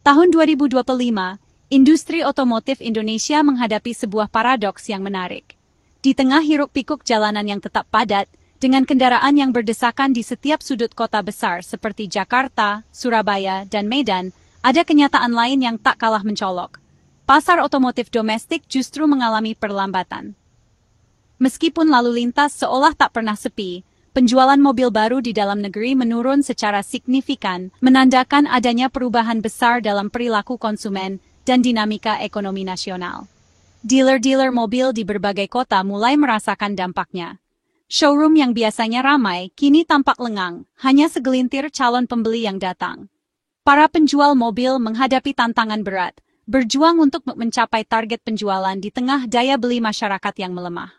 Tahun 2025, industri otomotif Indonesia menghadapi sebuah paradoks yang menarik. Di tengah hiruk-pikuk jalanan yang tetap padat, dengan kendaraan yang berdesakan di setiap sudut kota besar seperti Jakarta, Surabaya, dan Medan, ada kenyataan lain yang tak kalah mencolok. Pasar otomotif domestik justru mengalami perlambatan. Meskipun lalu lintas seolah tak pernah sepi, penjualan mobil baru di dalam negeri menurun secara signifikan, menandakan adanya perubahan besar dalam perilaku konsumen dan dinamika ekonomi nasional. Dealer-dealer mobil di berbagai kota mulai merasakan dampaknya. Showroom yang biasanya ramai kini tampak lengang, hanya segelintir calon pembeli yang datang. Para penjual mobil menghadapi tantangan berat, berjuang untuk mencapai target penjualan di tengah daya beli masyarakat yang melemah.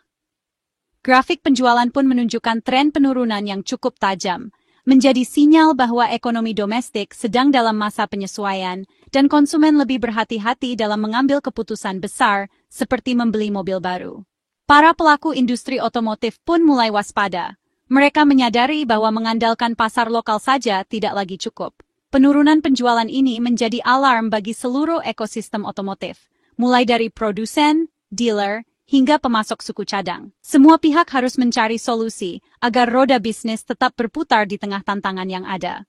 Grafik penjualan pun menunjukkan tren penurunan yang cukup tajam, menjadi sinyal bahwa ekonomi domestik sedang dalam masa penyesuaian dan konsumen lebih berhati-hati dalam mengambil keputusan besar seperti membeli mobil baru. Para pelaku industri otomotif pun mulai waspada. Mereka menyadari bahwa mengandalkan pasar lokal saja tidak lagi cukup. Penurunan penjualan ini menjadi alarm bagi seluruh ekosistem otomotif, mulai dari produsen, dealer, hingga pemasok suku cadang. Semua pihak harus mencari solusi agar roda bisnis tetap berputar di tengah tantangan yang ada.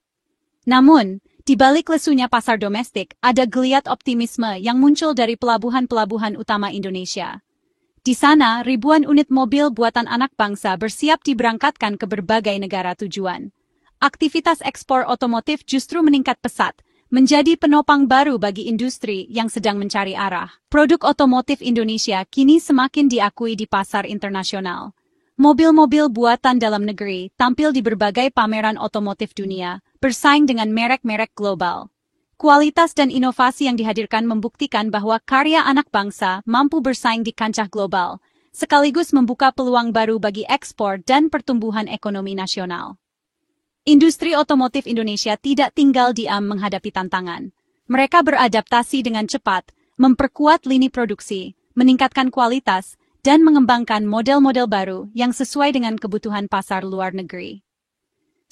Namun, di balik lesunya pasar domestik, ada geliat optimisme yang muncul dari pelabuhan-pelabuhan utama Indonesia. Di sana, ribuan unit mobil buatan anak bangsa bersiap diberangkatkan ke berbagai negara tujuan. Aktivitas ekspor otomotif justru meningkat pesat, menjadi penopang baru bagi industri yang sedang mencari arah. Produk otomotif Indonesia kini semakin diakui di pasar internasional. Mobil-mobil buatan dalam negeri tampil di berbagai pameran otomotif dunia, bersaing dengan merek-merek global. Kualitas dan inovasi yang dihadirkan membuktikan bahwa karya anak bangsa mampu bersaing di kancah global, sekaligus membuka peluang baru bagi ekspor dan pertumbuhan ekonomi nasional. Industri otomotif Indonesia tidak tinggal diam menghadapi tantangan. Mereka beradaptasi dengan cepat, memperkuat lini produksi, meningkatkan kualitas, dan mengembangkan model-model baru yang sesuai dengan kebutuhan pasar luar negeri.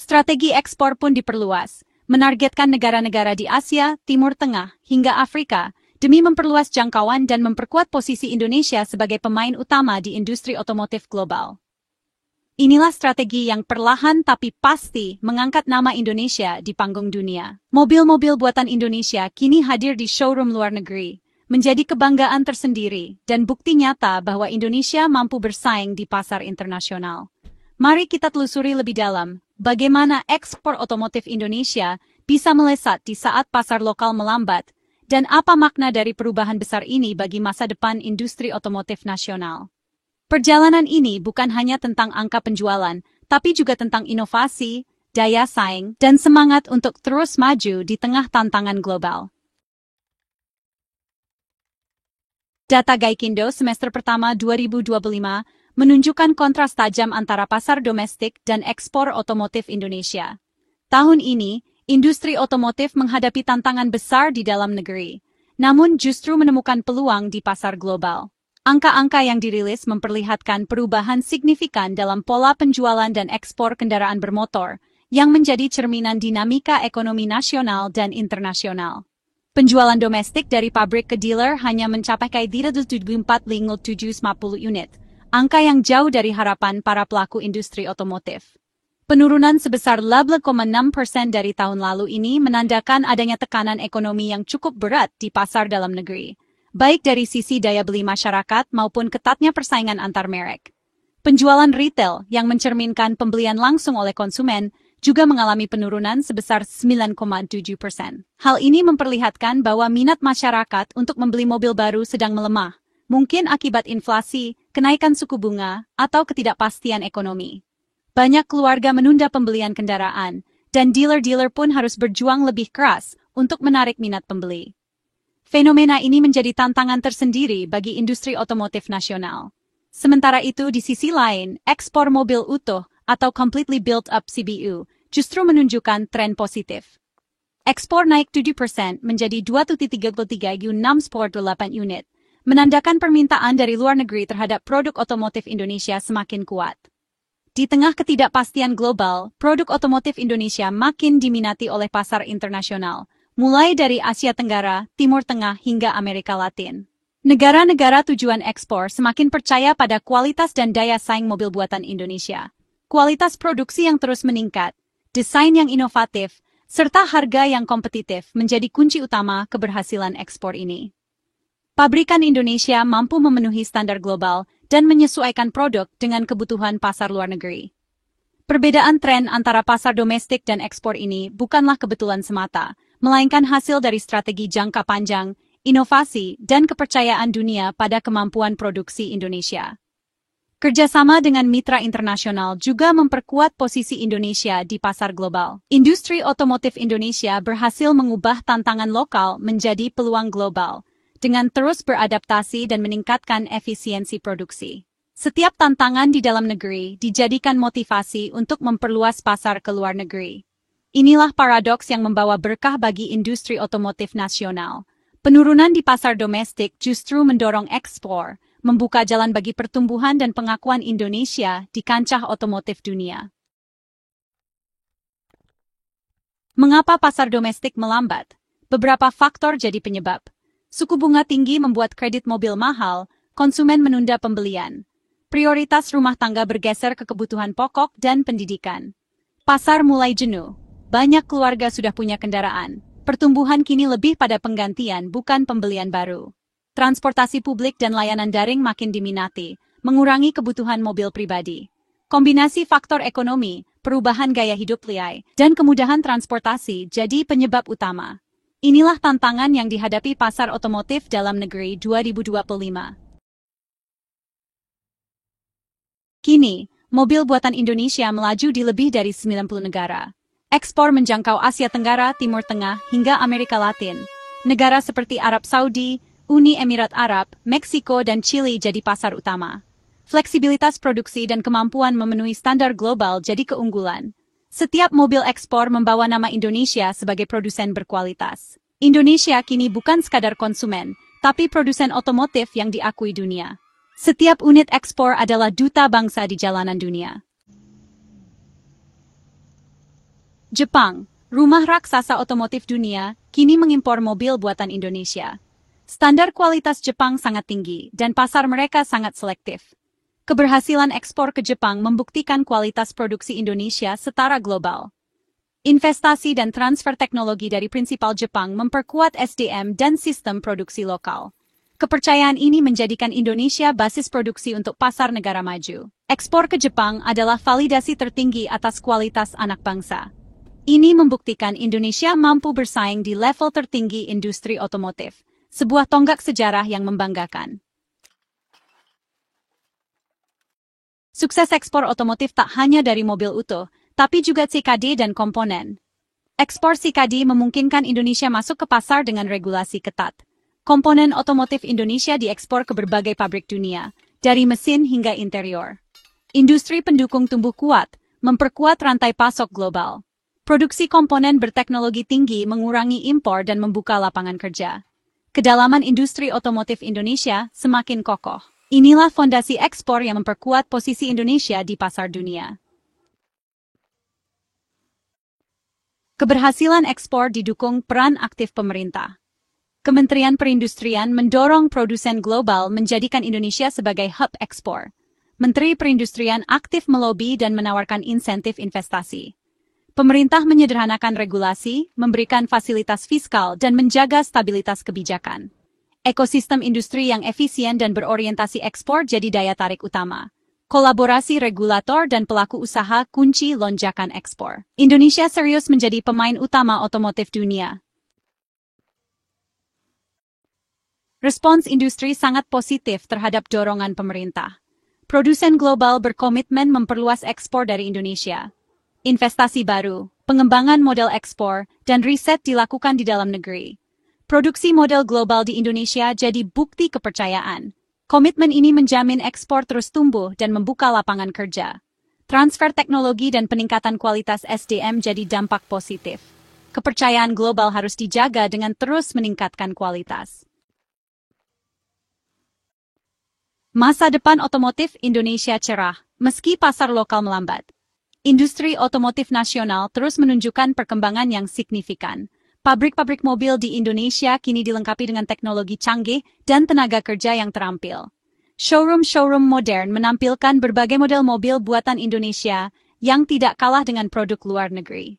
Strategi ekspor pun diperluas, menargetkan negara-negara di Asia, Timur Tengah, hingga Afrika, demi memperluas jangkauan dan memperkuat posisi Indonesia sebagai pemain utama di industri otomotif global. Inilah strategi yang perlahan tapi pasti mengangkat nama Indonesia di panggung dunia. Mobil-mobil buatan Indonesia kini hadir di showroom luar negeri, menjadi kebanggaan tersendiri dan bukti nyata bahwa Indonesia mampu bersaing di pasar internasional. Mari kita telusuri lebih dalam bagaimana ekspor otomotif Indonesia bisa melesat di saat pasar lokal melambat, dan apa makna dari perubahan besar ini bagi masa depan industri otomotif nasional. Perjalanan ini bukan hanya tentang angka penjualan, tapi juga tentang inovasi, daya saing, dan semangat untuk terus maju di tengah tantangan global. Data Gaikindo semester pertama 2025 menunjukkan kontras tajam antara pasar domestik dan ekspor otomotif Indonesia. Tahun ini, industri otomotif menghadapi tantangan besar di dalam negeri, namun justru menemukan peluang di pasar global. Angka-angka yang dirilis memperlihatkan perubahan signifikan dalam pola penjualan dan ekspor kendaraan bermotor, yang menjadi cerminan dinamika ekonomi nasional dan internasional. Penjualan domestik dari pabrik ke dealer hanya mencapai 374,750 unit, angka yang jauh dari harapan para pelaku industri otomotif. Penurunan sebesar 8,6% dari tahun lalu ini menandakan adanya tekanan ekonomi yang cukup berat di pasar dalam negeri, baik dari sisi daya beli masyarakat maupun ketatnya persaingan antar merek. Penjualan retail yang mencerminkan pembelian langsung oleh konsumen juga mengalami penurunan sebesar 9,7%. Hal ini memperlihatkan bahwa minat masyarakat untuk membeli mobil baru sedang melemah, mungkin akibat inflasi, kenaikan suku bunga, atau ketidakpastian ekonomi. Banyak keluarga menunda pembelian kendaraan, dan dealer-dealer pun harus berjuang lebih keras untuk menarik minat pembeli. Fenomena ini menjadi tantangan tersendiri bagi industri otomotif nasional. Sementara itu, di sisi lain, ekspor mobil utuh atau completely built-up CBU justru menunjukkan tren positif. Ekspor naik 7% menjadi 2,33,648 unit, menandakan permintaan dari luar negeri terhadap produk otomotif Indonesia semakin kuat. Di tengah ketidakpastian global, produk otomotif Indonesia makin diminati oleh pasar internasional, mulai dari Asia Tenggara, Timur Tengah hingga Amerika Latin. Negara-negara tujuan ekspor semakin percaya pada kualitas dan daya saing mobil buatan Indonesia. Kualitas produksi yang terus meningkat, desain yang inovatif, serta harga yang kompetitif menjadi kunci utama keberhasilan ekspor ini. Pabrikan Indonesia mampu memenuhi standar global dan menyesuaikan produk dengan kebutuhan pasar luar negeri. Perbedaan tren antara pasar domestik dan ekspor ini bukanlah kebetulan semata, melainkan hasil dari strategi jangka panjang, inovasi, dan kepercayaan dunia pada kemampuan produksi Indonesia. Kerjasama dengan mitra internasional juga memperkuat posisi Indonesia di pasar global. Industri otomotif Indonesia berhasil mengubah tantangan lokal menjadi peluang global, dengan terus beradaptasi dan meningkatkan efisiensi produksi. Setiap tantangan di dalam negeri dijadikan motivasi untuk memperluas pasar ke luar negeri. Inilah paradoks yang membawa berkah bagi industri otomotif nasional. Penurunan di pasar domestik justru mendorong ekspor, membuka jalan bagi pertumbuhan dan pengakuan Indonesia di kancah otomotif dunia. Mengapa pasar domestik melambat? Beberapa faktor jadi penyebab. Suku bunga tinggi membuat kredit mobil mahal, konsumen menunda pembelian. Prioritas rumah tangga bergeser ke kebutuhan pokok dan pendidikan. Pasar mulai jenuh. Banyak keluarga sudah punya kendaraan. Pertumbuhan kini lebih pada penggantian bukan pembelian baru. Transportasi publik dan layanan daring makin diminati, mengurangi kebutuhan mobil pribadi. Kombinasi faktor ekonomi, perubahan gaya hidup liai, dan kemudahan transportasi jadi penyebab utama. Inilah tantangan yang dihadapi pasar otomotif dalam negeri 2025. Kini, mobil buatan Indonesia melaju di lebih dari 90 negara. Ekspor menjangkau Asia Tenggara, Timur Tengah, hingga Amerika Latin. Negara seperti Arab Saudi, Uni Emirat Arab, Meksiko, dan Chili jadi pasar utama. Fleksibilitas produksi dan kemampuan memenuhi standar global jadi keunggulan. Setiap mobil ekspor membawa nama Indonesia sebagai produsen berkualitas. Indonesia kini bukan sekadar konsumen, tapi produsen otomotif yang diakui dunia. Setiap unit ekspor adalah duta bangsa di jalanan dunia. Jepang, rumah raksasa otomotif dunia, kini mengimpor mobil buatan Indonesia. Standar kualitas Jepang sangat tinggi dan pasar mereka sangat selektif. Keberhasilan ekspor ke Jepang membuktikan kualitas produksi Indonesia setara global. Investasi dan transfer teknologi dari prinsipal Jepang memperkuat SDM dan sistem produksi lokal. Kepercayaan ini menjadikan Indonesia basis produksi untuk pasar negara maju. Ekspor ke Jepang adalah validasi tertinggi atas kualitas anak bangsa. Ini membuktikan Indonesia mampu bersaing di level tertinggi industri otomotif, sebuah tonggak sejarah yang membanggakan. Sukses ekspor otomotif tak hanya dari mobil utuh, tapi juga CKD dan komponen. Ekspor CKD memungkinkan Indonesia masuk ke pasar dengan regulasi ketat. Komponen otomotif Indonesia diekspor ke berbagai pabrik dunia, dari mesin hingga interior. Industri pendukung tumbuh kuat, memperkuat rantai pasok global. Produksi komponen berteknologi tinggi mengurangi impor dan membuka lapangan kerja. Kedalaman industri otomotif Indonesia semakin kokoh. Inilah fondasi ekspor yang memperkuat posisi Indonesia di pasar dunia. Keberhasilan ekspor didukung peran aktif pemerintah. Kementerian Perindustrian mendorong produsen global menjadikan Indonesia sebagai hub ekspor. Menteri Perindustrian aktif melobi dan menawarkan insentif investasi. Pemerintah menyederhanakan regulasi, memberikan fasilitas fiskal, dan menjaga stabilitas kebijakan. Ekosistem industri yang efisien dan berorientasi ekspor jadi daya tarik utama. Kolaborasi regulator dan pelaku usaha kunci lonjakan ekspor. Indonesia serius menjadi pemain utama otomotif dunia. Respons industri sangat positif terhadap dorongan pemerintah. Produsen global berkomitmen memperluas ekspor dari Indonesia. Investasi baru, pengembangan model ekspor, dan riset dilakukan di dalam negeri. Produksi model global di Indonesia jadi bukti kepercayaan. Komitmen ini menjamin ekspor terus tumbuh dan membuka lapangan kerja. Transfer teknologi dan peningkatan kualitas SDM jadi dampak positif. Kepercayaan global harus dijaga dengan terus meningkatkan kualitas. Masa depan otomotif Indonesia cerah, meski pasar lokal melambat. Industri otomotif nasional terus menunjukkan perkembangan yang signifikan. Pabrik-pabrik mobil di Indonesia kini dilengkapi dengan teknologi canggih dan tenaga kerja yang terampil. Showroom-showroom modern menampilkan berbagai model mobil buatan Indonesia yang tidak kalah dengan produk luar negeri.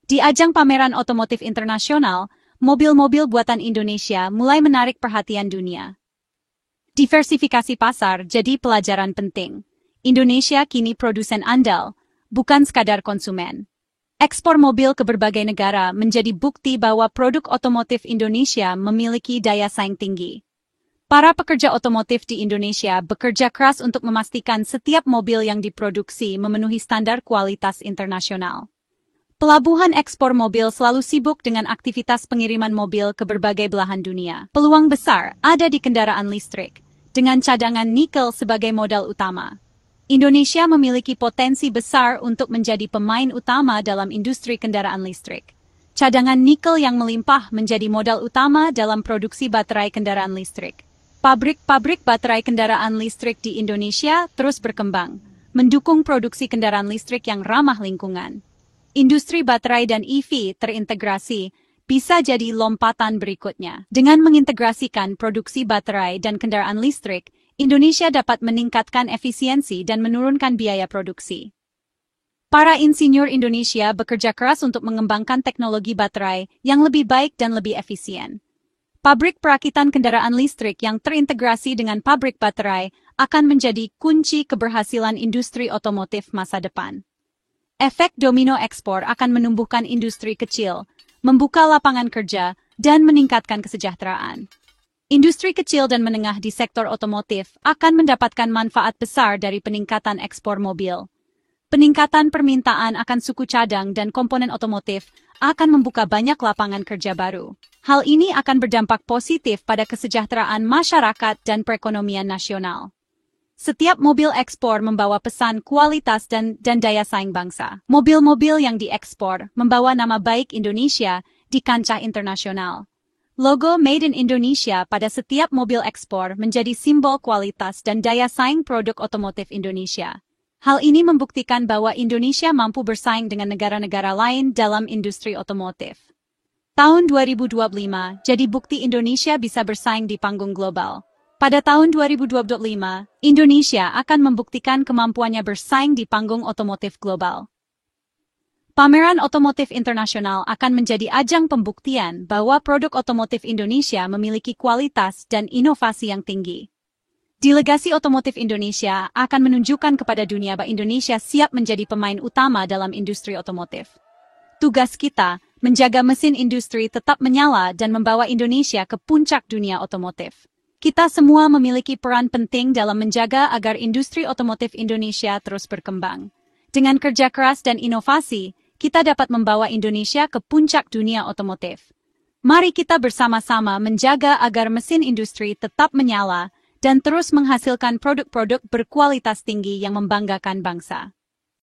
Di ajang pameran otomotif internasional, mobil-mobil buatan Indonesia mulai menarik perhatian dunia. Diversifikasi pasar jadi pelajaran penting. Indonesia kini produsen andal, bukan sekadar konsumen. Ekspor mobil ke berbagai negara menjadi bukti bahwa produk otomotif Indonesia memiliki daya saing tinggi. Para pekerja otomotif di Indonesia bekerja keras untuk memastikan setiap mobil yang diproduksi memenuhi standar kualitas internasional. Pelabuhan ekspor mobil selalu sibuk dengan aktivitas pengiriman mobil ke berbagai belahan dunia. Peluang besar ada di kendaraan listrik, dengan cadangan nikel sebagai modal utama. Indonesia memiliki potensi besar untuk menjadi pemain utama dalam industri kendaraan listrik. Cadangan nikel yang melimpah menjadi modal utama dalam produksi baterai kendaraan listrik. Pabrik-pabrik baterai kendaraan listrik di Indonesia terus berkembang, mendukung produksi kendaraan listrik yang ramah lingkungan. Industri baterai dan EV terintegrasi bisa jadi lompatan berikutnya. Dengan mengintegrasikan produksi baterai dan kendaraan listrik, Indonesia dapat meningkatkan efisiensi dan menurunkan biaya produksi. Para insinyur Indonesia bekerja keras untuk mengembangkan teknologi baterai yang lebih baik dan lebih efisien. Pabrik perakitan kendaraan listrik yang terintegrasi dengan pabrik baterai akan menjadi kunci keberhasilan industri otomotif masa depan. Efek domino ekspor akan menumbuhkan industri kecil, membuka lapangan kerja, dan meningkatkan kesejahteraan. Industri kecil dan menengah di sektor otomotif akan mendapatkan manfaat besar dari peningkatan ekspor mobil. Peningkatan permintaan akan suku cadang dan komponen otomotif akan membuka banyak lapangan kerja baru. Hal ini akan berdampak positif pada kesejahteraan masyarakat dan perekonomian nasional. Setiap mobil ekspor membawa pesan kualitas dan daya saing bangsa. Mobil-mobil yang diekspor membawa nama baik Indonesia di kancah internasional. Logo Made in Indonesia pada setiap mobil ekspor menjadi simbol kualitas dan daya saing produk otomotif Indonesia. Hal ini membuktikan bahwa Indonesia mampu bersaing dengan negara-negara lain dalam industri otomotif. Tahun 2025 jadi bukti Indonesia bisa bersaing di panggung global. Pada tahun 2025, Indonesia akan membuktikan kemampuannya bersaing di panggung otomotif global. Pameran otomotif internasional akan menjadi ajang pembuktian bahwa produk otomotif Indonesia memiliki kualitas dan inovasi yang tinggi. Delegasi otomotif Indonesia akan menunjukkan kepada dunia bahwa Indonesia siap menjadi pemain utama dalam industri otomotif. Tugas kita, menjaga mesin industri tetap menyala dan membawa Indonesia ke puncak dunia otomotif. Kita semua memiliki peran penting dalam menjaga agar industri otomotif Indonesia terus berkembang. Dengan kerja keras dan inovasi, kita dapat membawa Indonesia ke puncak dunia otomotif. Mari kita bersama-sama menjaga agar mesin industri tetap menyala dan terus menghasilkan produk-produk berkualitas tinggi yang membanggakan bangsa.